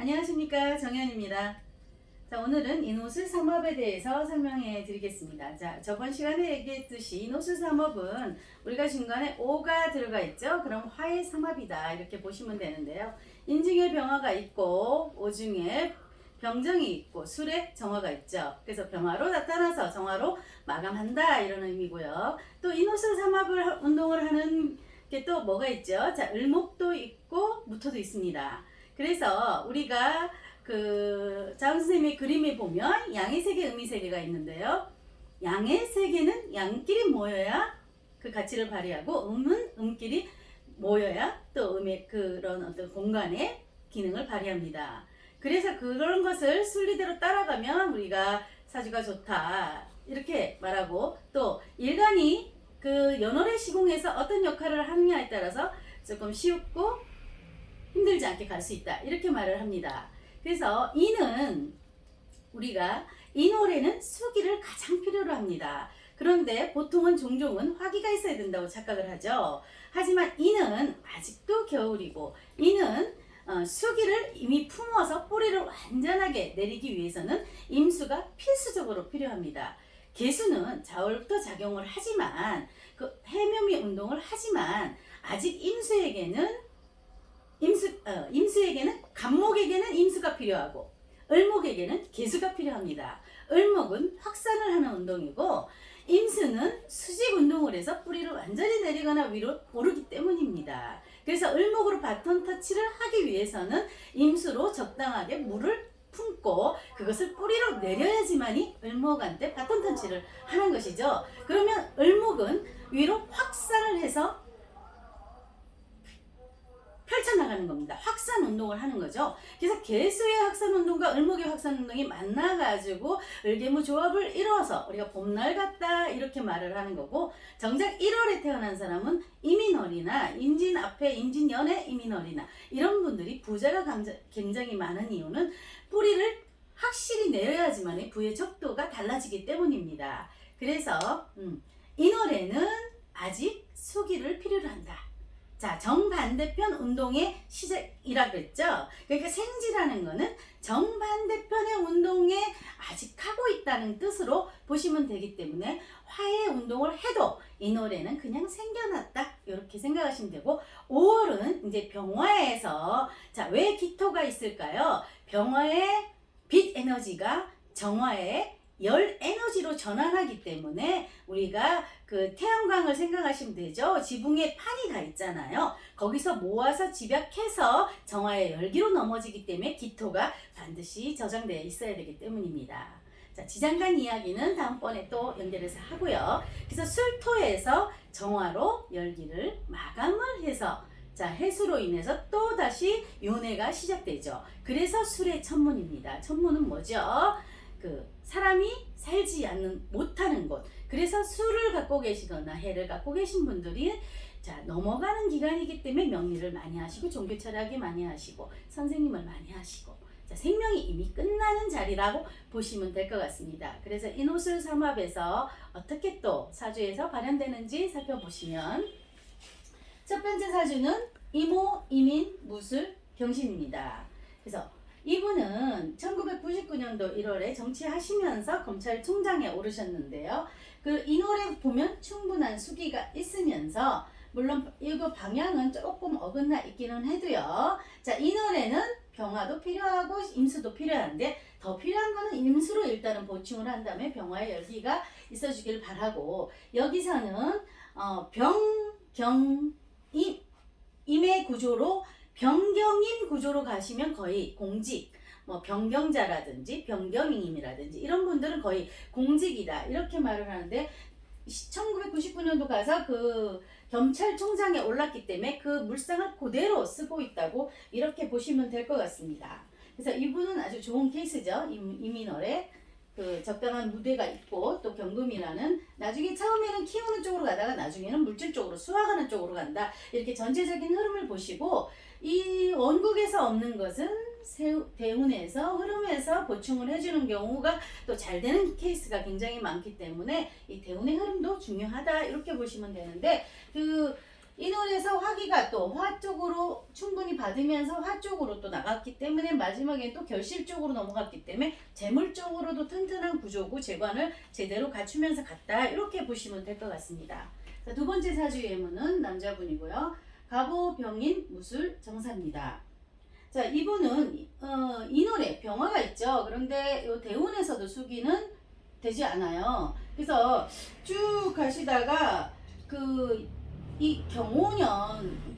안녕하십니까, 정현입니다. 자, 오늘은 인호술 삼업에 대해서 설명해 드리겠습니다. 자, 저번 시간에 얘기했듯이 인호술 삼업은 우리가 중간에 오가 들어가 있죠. 그럼 화의 삼합이다 이렇게 보시면 되는데요. 인중에 병화가 있고 오중에 병정이 있고 술에 정화가 있죠. 그래서 병화로 나타나서 정화로 마감한다 이런 의미고요. 또 인호술 삼합을 운동을 하는 게 또 뭐가 있죠? 자, 을목도 있고 무토도 있습니다. 그래서 우리가 그 자훈 선생님의 그림에 보면 양의 세계, 음의 세계가 있는데요. 양의 세계는 양끼리 모여야 그 가치를 발휘하고 음은 음끼리 모여야 또 음의 그런 어떤 공간의 기능을 발휘합니다. 그래서 그런 것을 순리대로 따라가면 우리가 사주가 좋다 이렇게 말하고, 또 일간이 그 연월의 시공에서 어떤 역할을 하느냐에 따라서 조금 쉽고 힘들지 않게 갈 수 있다 이렇게 말을 합니다. 그래서 이는 우리가 인월에는 수기를 가장 필요로 합니다. 그런데 보통은 종종은 화기가 있어야 된다고 착각을 하죠. 하지만 이는 아직도 겨울이고 이는 수기를 이미 품어서 뿌리를 완전하게 내리기 위해서는 임수가 필수적으로 필요합니다. 개수는 자월부터 작용을 하지만 그 해묘미 운동을 하지만 아직 임수에게는 간목에게는 임수가 필요하고 을목에게는 개수가 필요합니다. 을목은 확산을 하는 운동이고 임수는 수직 운동을 해서 뿌리를 완전히 내리거나 위로 오르기 때문입니다. 그래서 을목으로 바톤 터치를 하기 위해서는 임수로 적당하게 물을 품고 그것을 뿌리로 내려야지만이 을목한테 바톤 터치를 하는 것이죠. 그러면 을목은 위로 확산을 해서 펼쳐나가는 겁니다. 확산 운동을 하는 거죠. 그래서 개수의 확산 운동과 을목의 확산 운동이 만나가지고 을개무 조합을 이뤄서 우리가 봄날 같다 이렇게 말을 하는 거고, 정작 1월에 태어난 사람은 이민월이나 임진 앞에 임진연에 이민월이나 이런 분들이 부자가 굉장히 많은 이유는 뿌리를 확실히 내려야지만 부의 적도가 달라지기 때문입니다. 그래서 인월에는 아직 수기를 필요로 한다. 자, 정반대편 운동의 시작이라 그랬죠. 그러니까 생지라는 거는 정반대편의 운동에 아직 하고 있다는 뜻으로 보시면 되기 때문에 화의 운동을 해도 이 노래는 그냥 생겨났다 이렇게 생각하시면 되고, 5월은 이제 병화에서 자, 왜 기토가 있을까요? 병화의 빛 에너지가 정화의 열 에너지로 전환하기 때문에 우리가 그 태양광을 생각하시면 되죠. 지붕에 판이 다 있잖아요. 거기서 모아서 집약해서 정화의 열기로 넘어지기 때문에 기토가 반드시 저장되어 있어야 되기 때문입니다. 자, 지장간 이야기는 다음번에 또 연결해서 하고요. 그래서 술토에서 정화로 열기를 마감을 해서 자, 해수로 인해서 또 다시 윤회가 시작되죠. 그래서 술의 천문입니다. 천문은 뭐죠? 그 사람이 살지 못하는 곳. 그래서 수를 갖고 계시거나 해를 갖고 계신 분들이 자, 넘어가는 기간이기 때문에 명리를 많이 하시고 종교 철학이 많이 하시고 선생님을 많이 하시고 자, 생명이 이미 끝나는 자리라고 보시면 될 것 같습니다. 그래서 인호술 삼합에서 어떻게 또 사주에서 발현되는지 살펴보시면, 첫 번째 사주는 이모, 이민, 무술, 병신입니다. 그래서 이분은 1999년도 1월에 정치하시면서 검찰총장에 오르셨는데요. 그 이 노래 보면 충분한 수기가 있으면서 물론 이거 방향은 조금 어긋나 있기는 해도요. 자, 이 노래는 병화도 필요하고 임수도 필요한데 더 필요한 거는 임수로 일단은 보충을 한 다음에 병화의 열기가 있어주길 바라고, 여기서는 임의 구조로 병경인 구조로 가시면 거의 공직, 뭐 병경자라든지 병경임이라든지 이런 분들은 거의 공직이다 이렇게 말을 하는데, 1999년도 가서 그 검찰총장에 올랐기 때문에 그 물상을 그대로 쓰고 있다고 이렇게 보시면 될 것 같습니다. 그래서 이분은 아주 좋은 케이스죠. 이민월에 그 적당한 무대가 있고 또 경금이라는, 나중에 처음에는 키우는 쪽으로 가다가 나중에는 물질 쪽으로 수확하는 쪽으로 간다 이렇게 전체적인 흐름을 보시고, 이 원국에서 없는 것은 대운에서 흐름에서 보충을 해주는 경우가 또 잘 되는 케이스가 굉장히 많기 때문에 이 대운의 흐름도 중요하다 이렇게 보시면 되는데, 그 인월에서 화기가 또 화 쪽으로 충분히 받으면서 화 쪽으로 또 나갔기 때문에 마지막에 또 결실 쪽으로 넘어갔기 때문에 재물 쪽으로도 튼튼한 구조고 재관을 제대로 갖추면서 갔다 이렇게 보시면 될 것 같습니다. 자, 두 번째 사주 예문은 남자분이고요. 갑오 병인 무술 정사입니다. 자, 이분은 인월에 병화가 있죠. 그런데 요 대운에서도 수기는 되지 않아요. 그래서 쭉 가시다가 이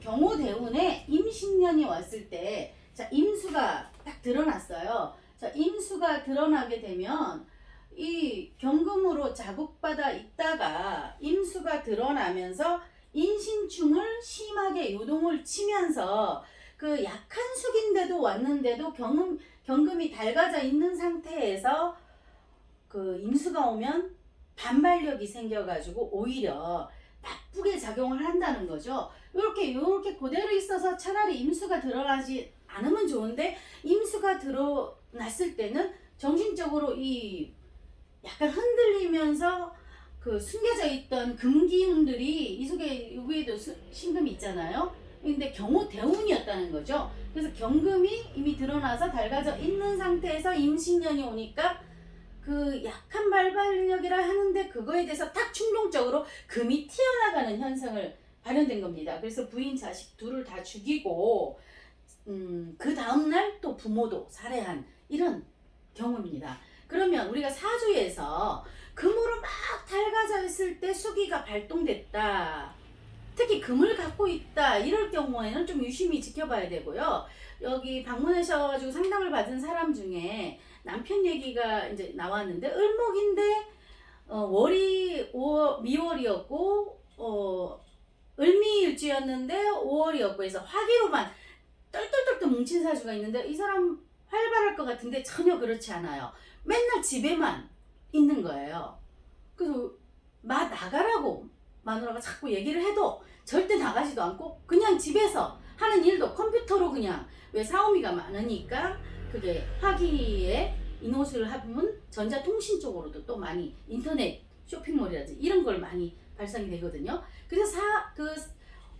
경호대운에 임신년이 왔을 때, 자, 임수가 딱 드러났어요. 자, 임수가 드러나게 되면 이 경금으로 자극받아 있다가 임수가 드러나면서 인신충을 심하게 요동을 치면서 그 약한 숙인데도 왔는데도 경금이 닳아져 있는 상태에서 그 임수가 오면 반발력이 생겨가지고 오히려 나쁘게 작용을 한다는 거죠. 이렇게 그대로 있어서 차라리 임수가 드러나지 않으면 좋은데 임수가 드러났을 때는 정신적으로 이 약간 흔들리면서 그 숨겨져 있던 금기운들이 이 속에 위에도 신금이 있잖아요. 근데 경호대운이었다는 거죠. 그래서 경금이 이미 드러나서 닳아져 있는 상태에서 임신년이 오니까 그 약한 발발력이라 하는데 그거에 대해서 딱 충동적으로 금이 튀어나가는 현상을 발현된 겁니다. 그래서 부인 자식 둘을 다 죽이고 그 다음날 또 부모도 살해한 이런 경우입니다. 그러면 우리가 사주에서 금으로 막 닳아져 있을 때 수기가 발동됐다. 특히 금을 갖고 있다 이럴 경우에는 좀 유심히 지켜봐야 되고요. 여기 방문하셔가지고 상담을 받은 사람 중에 남편 얘기가 이제 나왔는데 을목인데 월이 미월이었고 을미일주였는데 5월이었고 그래서 화기로만 똘똘똘똘 뭉친 사주가 있는데 이 사람 활발할 것 같은데 전혀 그렇지 않아요. 맨날 집에만 있는 거예요. 그래서 나가라고 마누라가 자꾸 얘기를 해도 절대 나가지도 않고 그냥 집에서 하는 일도 컴퓨터로 그냥 왜 사오미가 많으니까 그게 화기에 인호수를 하면 전자통신 쪽으로도 또 많이 인터넷 쇼핑몰이라든지 이런 걸 많이 발생이 되거든요. 그래서 그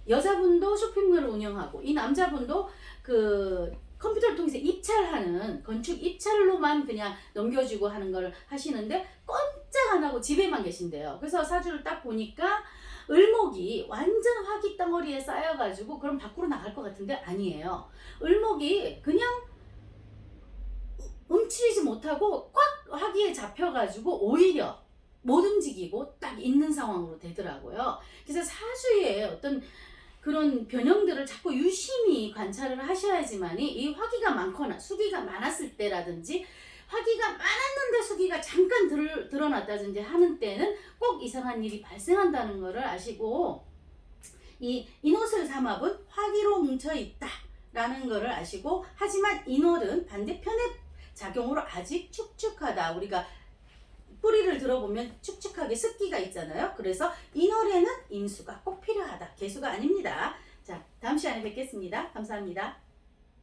여자분도 쇼핑몰을 운영하고 이 남자분도 그 컴퓨터를 통해서 입찰하는 건축 입찰로만 그냥 넘겨주고 하는 걸 하시는데 꼼짝 안 하고 집에만 계신대요. 그래서 사주를 딱 보니까 을목이 완전 화기 덩어리에 쌓여가지고 그럼 밖으로 나갈 것 같은데 아니에요. 을목이 그냥 움츠리지 못하고 꽉 화기에 잡혀가지고 오히려 못 움직이고 딱 있는 상황으로 되더라고요. 그래서 사주에 어떤 그런 변형들을 자꾸 유심히 관찰을 하셔야지만이 이 화기가 많거나 수기가 많았을 때라든지 화기가 많았는데 수기가 잠깐 드러났다든지 하는 때는 꼭 이상한 일이 발생한다는 것을 아시고 이 인호술 삼합은 화기로 뭉쳐 있다 라는 것을 아시고 하지만 인월은 반대편의 작용으로 아직 축축하다. 우리가 뿌리를 들어보면 축축하게 습기가 있잖아요. 그래서 인월에는 임수가 꼭 필요하다. 개수가 아닙니다. 자, 다음 시간에 뵙겠습니다. 감사합니다.